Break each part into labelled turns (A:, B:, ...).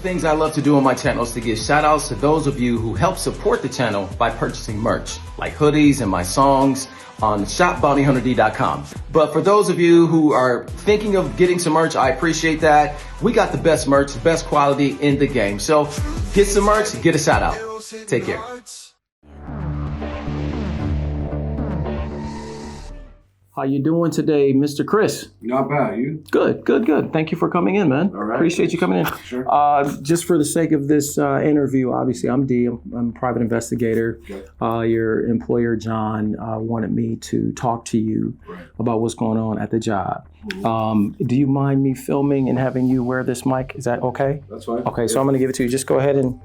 A: things I love to do on my channel is to give shout outs to those of you who help support the channel by purchasing merch, like hoodies and my songs on shopbountyhunterd.com. But for those of you who are thinking of getting some merch, I appreciate that. We got the best merch, the best quality in the game. So get some merch, get a shout out. Take care. How you doing today, Mr. Chris?
B: Not bad, you?
A: Good. Thank you for coming in, man.
B: All right.
A: Appreciate you coming in.
B: Sure.
A: Just for the sake of this interview, obviously, I'm D. I'm a private investigator. Okay. Your employer, John, wanted me to talk to you about what's going on at the job. Mm-hmm. Do you mind me filming and having you wear this mic? Is that okay?
B: That's fine.
A: Okay, so I'm going to give it to you. Just go ahead and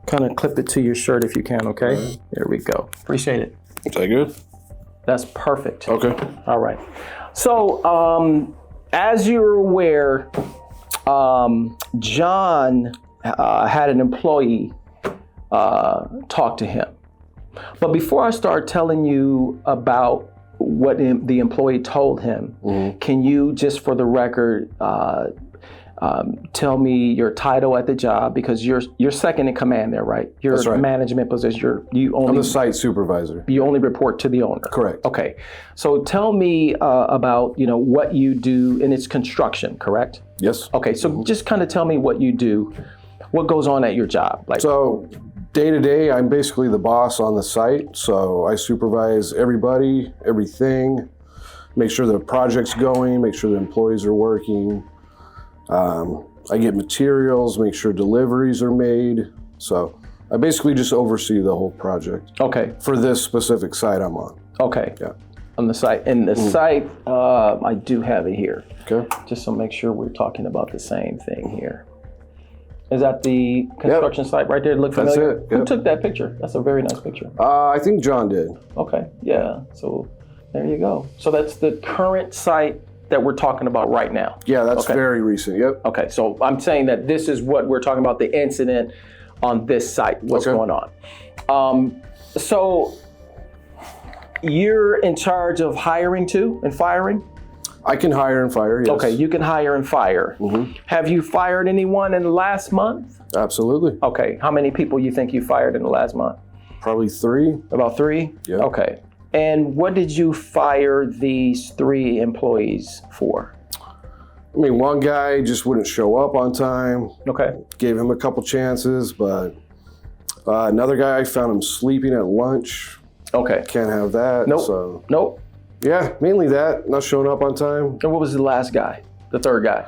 A: kind of clip it to your shirt if you can, okay? Right. There we go. Appreciate it.
B: Is that good?
A: That's perfect.
B: Okay.
A: All right. So, as you're aware, John had an employee talk to him. But before I start telling you about what the employee told him, can you, just for the record, tell me your title at the job, because you're second in command there, right? You're
B: That's right.
A: Management position.
B: I'm the site supervisor.
A: You only report to the owner.
B: Correct.
A: Okay. So tell me about what you do, and it's construction, correct?
B: Yes.
A: Okay. So just kind of tell me what you do, what goes on at your job.
B: So day to day, I'm basically the boss on the site. So I supervise everybody, everything, make sure the project's going, make sure the employees are working. I get materials, make sure deliveries are made. So I basically just oversee the whole project.
A: Okay.
B: For this specific site I'm on.
A: Okay.
B: Yeah.
A: On the site. And the site, I do have it here.
B: Okay.
A: Just to make sure we're talking about the same thing here. Is that the construction site right there? Look familiar?
B: That's it. Yep.
A: Who took that picture? That's a very nice picture.
B: I think John did.
A: Okay. Yeah. So there you go. So that's the current site that we're talking about right now.
B: Yeah, that's very recent. Yep.
A: Okay, so I'm saying that this is what we're talking about, the incident on this site, what's going on. So you're in charge of hiring too and firing?
B: I can hire and fire, yes.
A: Okay, you can hire and fire. Have you fired anyone in the last month?
B: Absolutely.
A: Okay, how many people you think you fired in the last month?
B: Probably 3.
A: About 3?
B: Yeah.
A: Okay. And what did you fire these 3 employees for?
B: I mean, one guy just wouldn't show up on time.
A: Okay.
B: Gave him a couple chances, but another guy, I found him sleeping at lunch.
A: Okay.
B: Can't have that.
A: Nope.
B: So,
A: nope.
B: Yeah, mainly that, not showing up on time.
A: And what was the last guy, the third guy,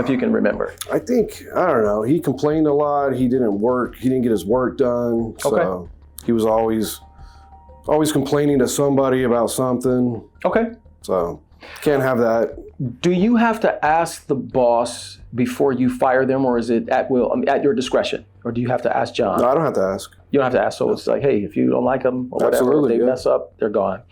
A: if you can remember?
B: I don't know, he complained a lot. He didn't get his work done. So he was always complaining to somebody about something. Okay. So can't have that.
A: Do you have to ask the boss before you fire them, or is it at will, at your discretion? Or do you have to ask John?
B: No, I don't have to ask.
A: You don't have to ask. So it's like, hey, if you don't like them or whatever, if they mess up, they're gone.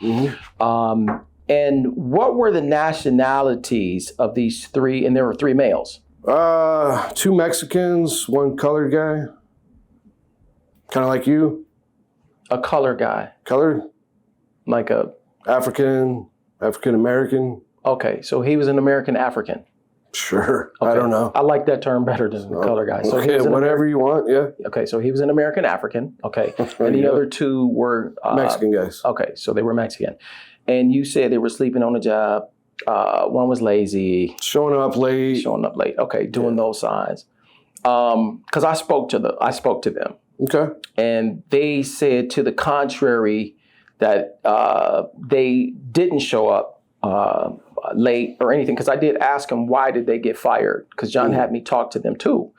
A: And what were the nationalities of these 3? And there were 3 males.
B: 2 Mexicans, 1 colored guy. Kind of like you.
A: A color guy.
B: Colored?
A: Like a...
B: African American.
A: Okay, so he was an American African.
B: Sure, okay. I don't know.
A: I like that term better than the color guy. So
B: okay, whatever you want, yeah.
A: Okay, so he was an American African, okay. And the other 2 were...
B: Mexican guys.
A: Okay, so they were Mexican. And you said they were sleeping on the job. One was lazy.
B: Showing up late.
A: Okay, doing those signs. Because I spoke to them. Okay. And they said to the contrary that they didn't show up late or anything. Because I did ask them, why did they get fired? Because John had me talk to them too.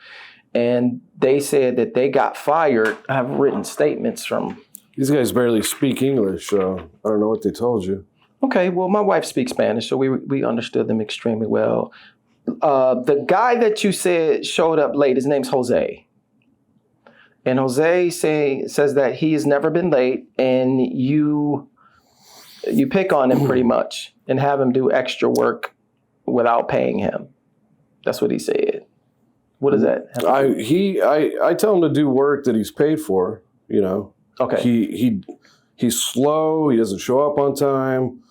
A: And they said that they got fired. I have written statements from...
B: These guys barely speak English, so I don't know what they told you.
A: Okay, well, my wife speaks Spanish, so we understood them extremely well. The guy that you said showed up late, his name's Jose. And Jose says that he has never been late, and you pick on him pretty much and have him do extra work without paying him. That's what he said. What is that?
B: I tell him to do work that he's paid for, you know. Okay. He's slow. He doesn't show up on time.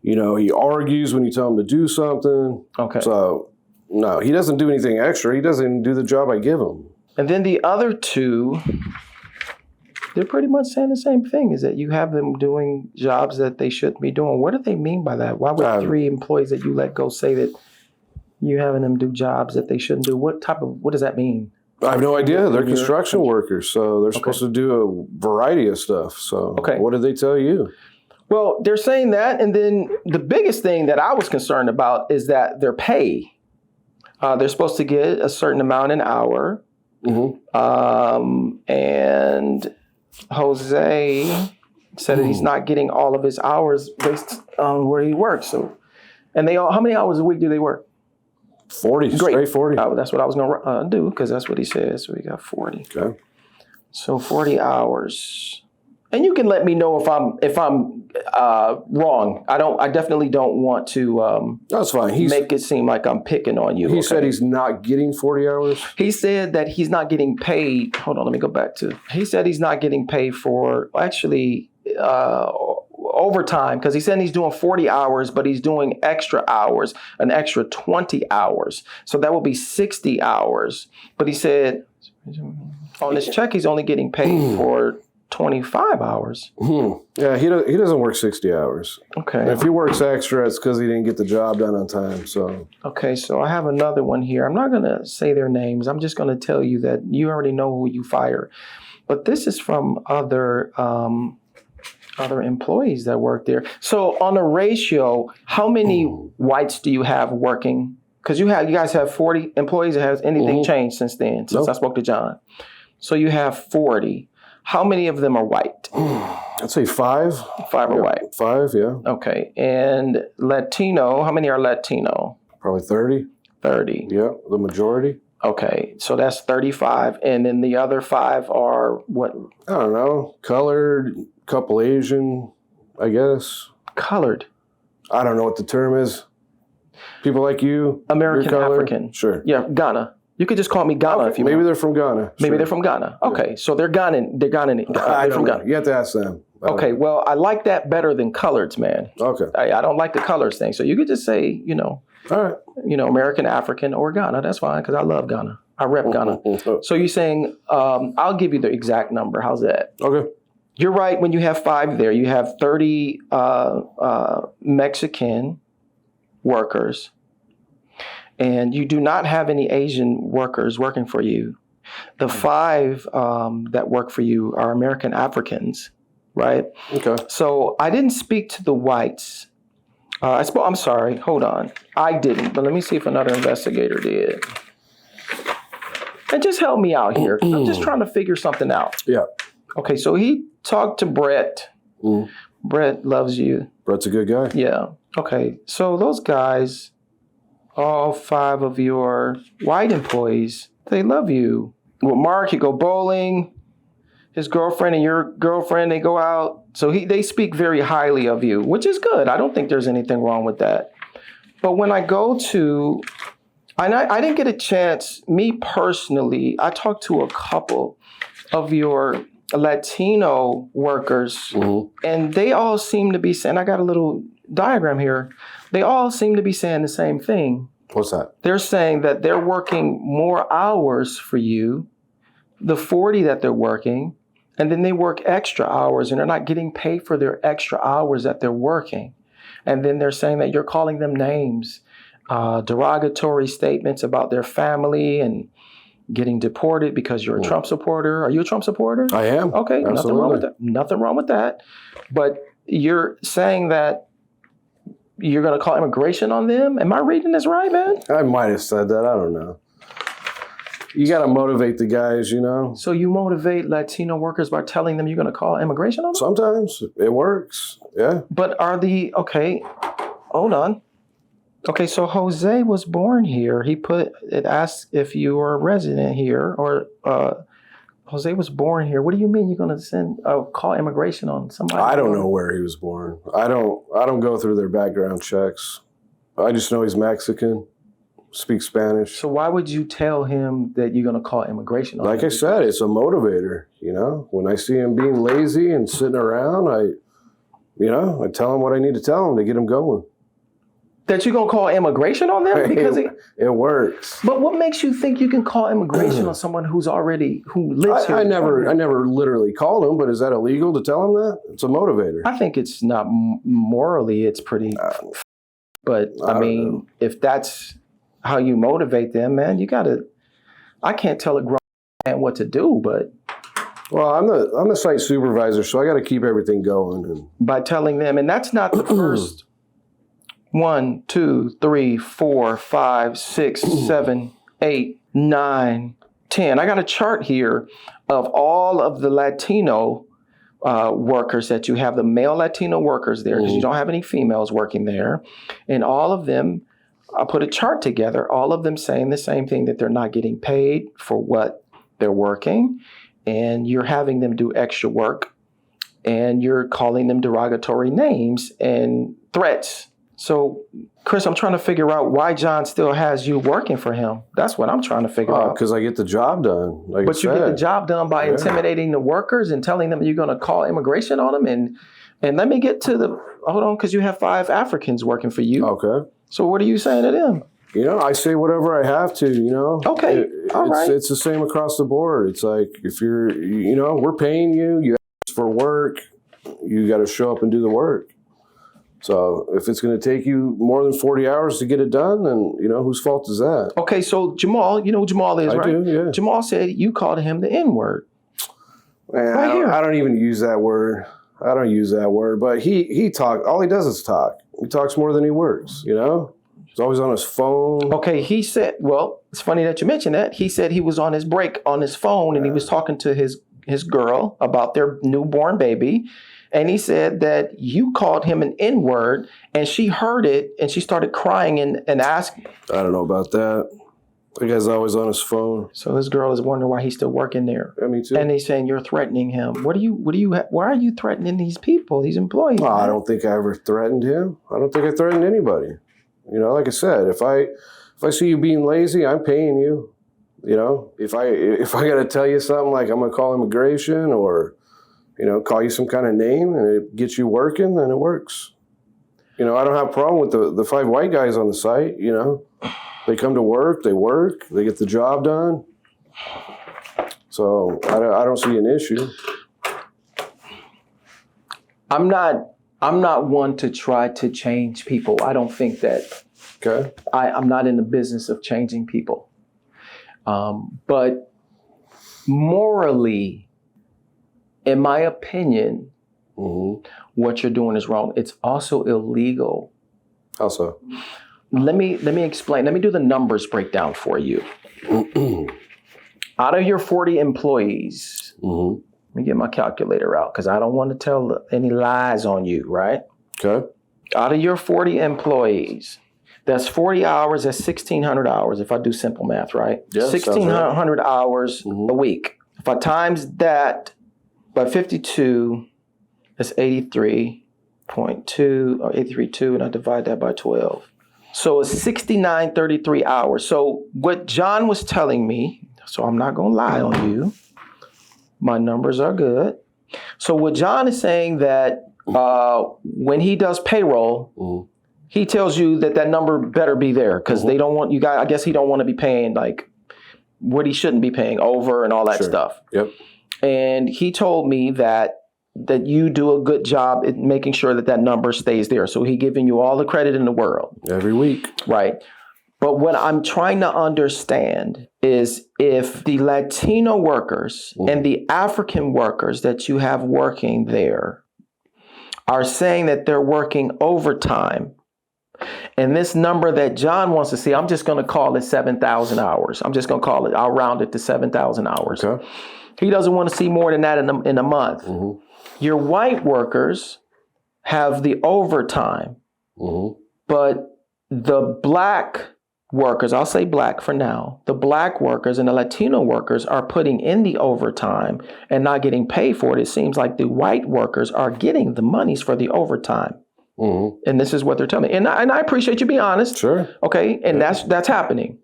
B: You know, he argues when you tell him to do something. Okay. So No, he doesn't do anything extra. He doesn't even do the job I give him.
A: And then the other two, they're pretty much saying the same thing, is that you have them doing jobs that they shouldn't be doing. What do they mean by that? Why would 3 employees that you let go say that you're having them do jobs that they shouldn't do? What does that mean?
B: I have no idea. They're construction workers, so they're supposed to do a variety of stuff. So what did they tell you?
A: Well, they're saying that, and then the biggest thing that I was concerned about is that their pay. They're supposed to get a certain amount an hour. And Jose said that he's not getting all of his hours based on where he works. So, and how many hours a week do they work?
B: 40, straight 40.
A: That's what I was going to do, because that's what he said. So we got 40.
B: Okay.
A: So 40 hours. And you can let me know if I'm wrong. I definitely don't want to
B: that's fine.
A: Make it seem like I'm picking on you.
B: He said he's not getting 40 hours?
A: He said that he's not getting paid. Hold on, let me go back to. He said he's not getting paid for actually overtime, because he said he's doing 40 hours, but he's doing extra hours, an extra 20 hours. So that will be 60 hours. But he said on his check, he's only getting paid for 25 hours.
B: Yeah, he doesn't work 60 hours.
A: Okay.
B: And if he works extra, it's because he didn't get the job done on time. So
A: okay, so I have another one here. I'm not going to say their names. I'm just going to tell you that you already know who you fire. But this is from other employees that work there. So on a ratio, how many whites do you have working? Because you guys have 40 employees. Has anything changed since then? Since I spoke to John. So you have 40. How many of them are white?
B: I'd say 5.
A: 5 are white.
B: 5, yeah.
A: Okay. And Latino, how many are Latino?
B: Probably 30.
A: 30.
B: Yeah, the majority.
A: Okay. So that's 35. And then the other 5 are what?
B: I don't know. Colored, couple Asian, I guess.
A: Colored?
B: I don't know what the term is. People like you.
A: American African.
B: Sure.
A: Yeah, Ghana. You could just call me Ghana if you want.
B: Maybe they're from Ghana.
A: Maybe they're from Ghana. Okay, so they're Ghanaian. They're from Ghana.
B: You have to ask them.
A: Okay, well, I like that better than coloreds, man.
B: Okay.
A: I don't like the colors thing. So you could just say,
B: all right,
A: American African or Ghana. That's fine, because I love Ghana. I rep Ghana. So you're saying, I'll give you the exact number. How's that?
B: Okay.
A: You're right. When you have 5 there, you have 30 Mexican workers. And you do not have any Asian workers working for you. The 5 that work for you are American Africans, right?
B: Okay.
A: So I didn't speak to the whites. I'm sorry. Hold on. I didn't. But let me see if another investigator did. And just help me out here. I'm just trying to figure something out.
B: Yeah.
A: Okay. So he talked to Brett. Brett loves you.
B: Brett's a good guy.
A: Yeah. Okay. So those guys, all 5 of your white employees, they love you. With Mark, you go bowling. His girlfriend and your girlfriend, they go out. So they speak very highly of you, which is good. I don't think there's anything wrong with that. But when I go to, and I didn't get a chance, me personally, I talked to a couple of your Latino workers, and they all seem to be saying, I got a little diagram here. They all seem to be saying the same thing.
B: What's that?
A: They're saying that they're working more hours for you, the 40 that they're working, and then they work extra hours and they're not getting paid for their extra hours that they're working. And then they're saying that you're calling them names, derogatory statements about their family and getting deported because you're a Trump supporter. Are you a Trump supporter?
B: I am.
A: Okay,
B: absolutely.
A: Nothing wrong with that. Nothing wrong with that. But you're saying that you're going to call immigration on them? Am I reading this right, man?
B: I might have said that. I don't know. You got to motivate the guys,
A: So you motivate Latino workers by telling them you're going to call immigration on them?
B: Sometimes it works. Yeah.
A: But okay, hold on. Okay, so Jose was born here. It asked if you were a resident here, or Jose was born here. What do you mean you're going to call immigration on somebody?
B: I don't know where he was born. I don't go through their background checks. I just know he's Mexican, speaks Spanish.
A: So why would you tell him that you're going to call immigration on him?
B: Like I said, it's a motivator. When I see him being lazy and sitting around, I tell him what I need to tell him to get him going.
A: That you're gonna call immigration on them because
B: it works.
A: But what makes you think you can call immigration on someone who lives here?
B: I never literally called them, but is that illegal to tell them that? It's a motivator.
A: I think it's not morally. It's pretty. But I mean, know. If that's how you motivate them, man, you gotta. I can't tell a grown man what to do, but.
B: Well, I'm the site supervisor, so I got to keep everything going. And
A: by telling them, and that's not the first 1, 2, 3, 4, 5, 6, 7, 8, 9, 10. I got a chart here of all of the Latino workers that you have, the male Latino workers there, because you don't have any females working there. And all of them, I put a chart together, all of them saying the same thing, that they're not getting paid for what they're working. And you're having them do extra work, and you're calling them derogatory names and threats. So, Chris, I'm trying to figure out why John still has you working for him. That's what I'm trying to figure out.
B: Because I get the job done. But
A: you get the job done by intimidating the workers and telling them you're going to call immigration on them. And let me get to hold on, because you have 5 Africans working for you.
B: Okay.
A: So what are you saying to them?
B: I say whatever I have to,
A: Okay, all right.
B: It's the same across the board. It's like, if you're, we're paying you, you ask for work, you got to show up and do the work. So if it's going to take you more than 40 hours to get it done, then, whose fault is that?
A: Okay, so Jamal, you know who Jamal is, right?
B: I do, yeah.
A: Jamal said you called him the N-word.
B: Man, I don't even use that word. I don't use that word. But he talks, all he does is talk. He talks more than he works, He's always on his phone.
A: Okay, he said, well, it's funny that you mentioned that. He said he was on his break on his phone, and he was talking to his girl about their newborn baby. And he said that you called him an N-word, and she heard it, and she started crying and asking.
B: I don't know about that. The guy's always on his phone.
A: So this girl is wondering why he's still working there.
B: Yeah, me too.
A: And he's saying you're threatening him. Why are you threatening these people, these employees?
B: Well, I don't think I ever threatened him. I don't think I threatened anybody. Like I said, if I see you being lazy, I'm paying you. If I got to tell you something like I'm going to call immigration or, call you some kind of name and it gets you working, then it works. I don't have a problem with the 5 white guys on the site. They come to work, they get the job done. So I don't see an issue.
A: I'm not one to try to change people. I don't think that.
B: Okay.
A: I'm not in the business of changing people. But morally, in my opinion, what you're doing is wrong. It's also illegal.
B: How so?
A: Let me explain. Let me do the numbers breakdown for you. Out of your 40 employees, let me get my calculator out because I don't want to tell any lies on you, right?
B: Okay.
A: Out of your 40 employees, that's 40 hours, that's 1,600 hours if I do simple math, right?
B: Yeah,
A: 1,600 hours a week. If I times that by 52, that's 83.2 or 83.2, and I divide that by 12. So it's 69.33 hours. So what John was telling me, so I'm not going to lie on you, my numbers are good. So what John is saying that when he does payroll, he tells you that number better be there because they don't want you guys. I guess he don't want to be paying like what he shouldn't be paying over and all that stuff.
B: Yep. And
A: he told me that you do a good job at making sure that number stays there. So he giving you all the credit in the world.
B: Every week.
A: Right. But what I'm trying to understand is if the Latino workers and the African workers that you have working there are saying that they're working overtime, and this number that John wants to see, I'm just going to call it 7,000 hours. I'm just going to call it, I'll round it to 7,000 hours.
B: Okay.
A: He doesn't want to see more than that in a month. Your white workers have the overtime, but the black workers, I'll say black for now, the black workers and the Latino workers are putting in the overtime and not getting paid for it. It seems like the white workers are getting the monies for the overtime. And this is what they're telling me. And I appreciate you being honest.
B: Sure.
A: Okay. And that's happening.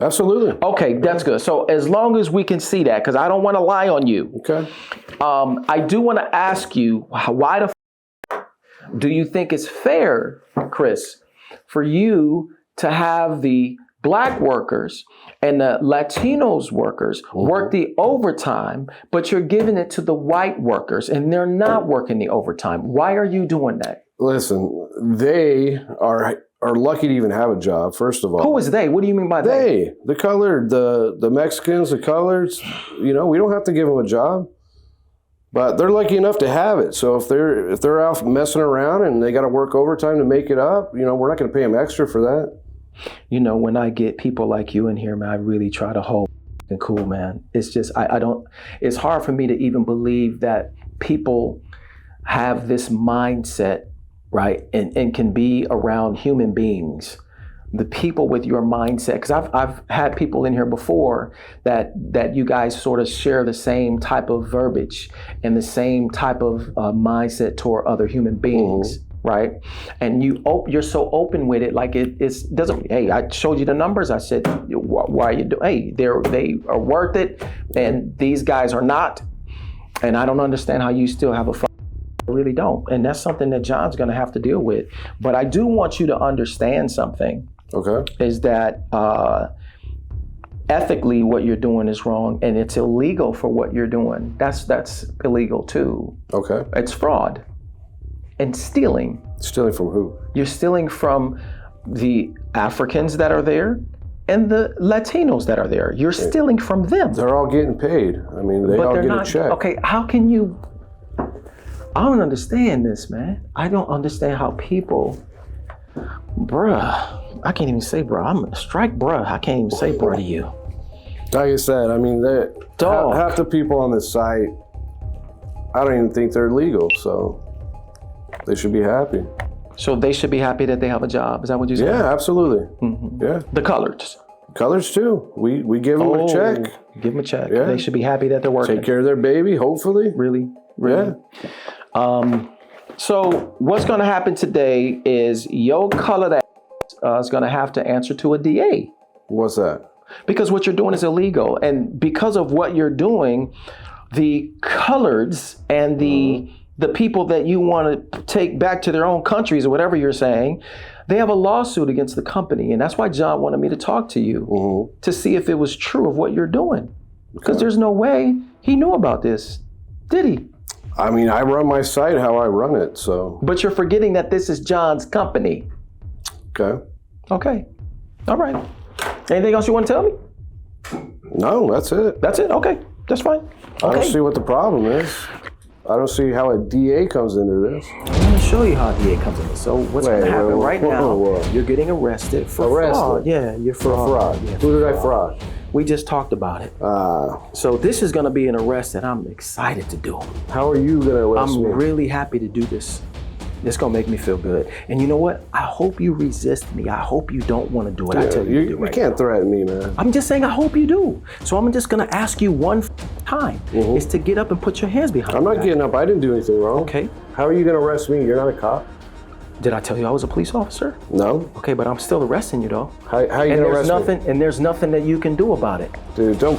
B: Absolutely.
A: Okay, that's good. So as long as we can see that, because I don't want to lie on you.
B: Okay.
A: I do want to ask you, why do you think it's fair, Chris, for you to have the Black workers and the Latinos workers work the overtime, but you're giving it to the white workers and they're not working the overtime. Why are you doing that?
B: Listen, they are lucky to even have a job, first of all.
A: Who is they? What do you mean by
B: they? The colored, the Mexicans, the coloreds, we don't have to give them a job. But they're lucky enough to have it. So if they're out messing around and they got to work overtime to make it up, we're not going to pay them extra for that.
A: When I get people like you in here, man, I really try to hold and cool, man. It's just, it's hard for me to even believe that people have this mindset, right? And can be around human beings. The people with your mindset, because I've had people in here before that you guys sort of share the same type of verbiage and the same type of mindset toward other human beings. Right, and you're so open with it, like it doesn't. Hey, I showed you the numbers. I said, why are you doing? Hey, they are worth it, and these guys are not. And I don't understand how you still have I really don't. And that's something that John's going to have to deal with. But I do want you to understand something. Okay, is that ethically what you're doing is wrong, and it's illegal for what you're doing. That's illegal too. Okay, it's fraud. And stealing.
B: Stealing from who?
A: You're stealing from the Africans that are there and the Latinos that are there. You're stealing from them.
B: They're all getting paid. I mean, they all get a check.
A: Okay, how can you? I don't understand this, man. I don't understand how people, bruh. I can't even say bruh. I'm gonna strike bruh. I can't even say bruh to you.
B: Like I said, I mean, half the people on this site, I don't even think they're legal, so. They should be happy.
A: So they should be happy that they have a job. Is that what you said?
B: Yeah, absolutely. Yeah.
A: The coloreds.
B: Coloreds too. We give them a check.
A: Give them a check. Yeah. They should be happy that they're working.
B: Take care of their baby, hopefully.
A: Really? Yeah. So what's going to happen today is your colored ass is going to have to answer to a DA.
B: What's that?
A: Because what you're doing is illegal. And because of what you're doing, the coloreds and the people that you want to take back to their own countries or whatever you're saying, they have a lawsuit against the company. And that's why John wanted me to talk to you to see if it was true of what you're doing. Because there's no way he knew about this, did he?
B: I mean, I run my site how I run it, so.
A: But you're forgetting that this is John's company.
B: Okay.
A: Okay. All right. Anything else you want to tell me?
B: No, that's it.
A: That's it? Okay. That's fine. Okay.
B: I don't see what the problem is. I don't see how a DA comes into this.
A: I'm going to show you how a DA comes into this. So what's going to happen right now, you're getting arrested for fraud. Yeah, you're fraud. Yeah,
B: who did I fraud?
A: We just talked about it. So this is going to be an arrest that I'm excited to do.
B: How are you going to arrest me?
A: I'm really happy to do this. It's going to make me feel good. And you know what? I hope you resist me. I hope you don't want to do what I tell you to do right now.
B: You can't threaten me, man.
A: I'm just saying I hope you do. So I'm just going to ask you one time is to get up and put your hands behind
B: I'm not getting up. I didn't do anything wrong.
A: Okay.
B: How are you going to arrest me? You're not a cop.
A: Did I tell you I was a police officer?
B: No.
A: Okay, but I'm still arresting you though.
B: How are you going to arrest me?
A: And there's nothing that you can do about it.
B: Dude, don't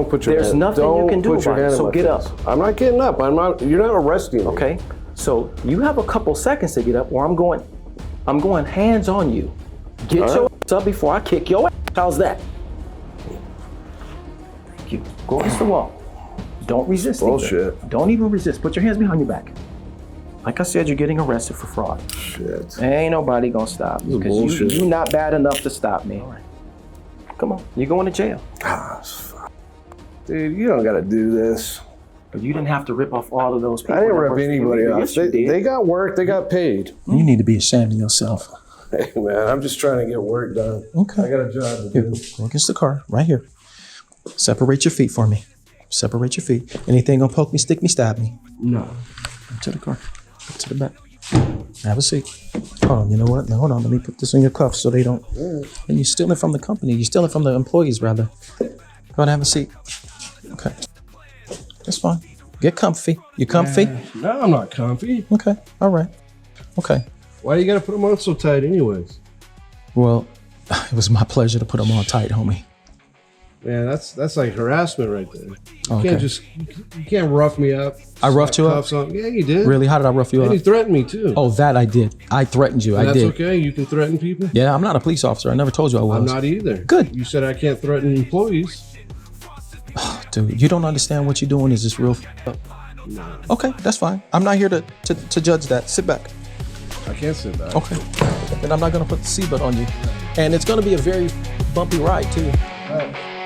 B: put your
A: There's
B: hand.
A: nothing you can do about it. So get up.
B: I'm not getting up. You're not arresting me.
A: Okay. So you have a couple seconds to get up, or I'm going hands on you. Get your ass up before I kick your ass. How's that? Thank you. Go against the wall. Don't resist.
B: Bullshit.
A: Either. Don't even resist. Put your hands behind your back. Like I said, you're getting arrested for fraud.
B: Shit.
A: Ain't nobody gonna stop you because you're not bad enough to stop me. All right. Come on, you're going to jail.
B: Dude, you don't gotta do this.
A: But you didn't have to rip off all of those people.
B: I didn't rip anybody off. They got work, they got paid.
A: You need to be ashamed of yourself.
B: Hey man, I'm just trying to get work done.
A: Okay.
B: I got a job to do.
A: Go against the car, right here. Separate your feet for me. Separate your feet. Anything gonna poke me, stick me, stab me?
B: No.
A: To the car. To the back. Have a seat. Hold on, you know what? Now hold on, let me put this in your cuffs so they don't. And you're stealing from the company. You're stealing from the employees, rather. Go ahead and have a seat. Okay. That's fine. Get comfy. You comfy?
B: No, I'm not comfy.
A: Okay. All right. Okay.
B: Why do you gotta put them on so tight anyways?
A: Well, it was my pleasure to put them on tight, homie.
C: Man, that's like harassment right there.
D: Okay.
C: You can't rough me up.
D: I roughed you up?
C: Cuffs on. Yeah, you did.
D: Really? How did I rough you
C: And
D: up?
C: you threatened me too.
D: Oh, that I did. I threatened you.
C: And
D: I
C: that's
D: did.
C: okay. You can threaten people.
D: Yeah, I'm not a police officer. I never told you I was.
C: I'm not either.
D: Good.
C: You said I can't threaten employees.
D: Dude, you don't understand what you're doing is just real up.
C: Nah,
D: Okay, that's fine. I'm not here to judge that. Sit back.
C: I can't sit back.
D: Okay. Then I'm not gonna put the seatbelt on you. And it's gonna be a very bumpy ride too.
C: All right.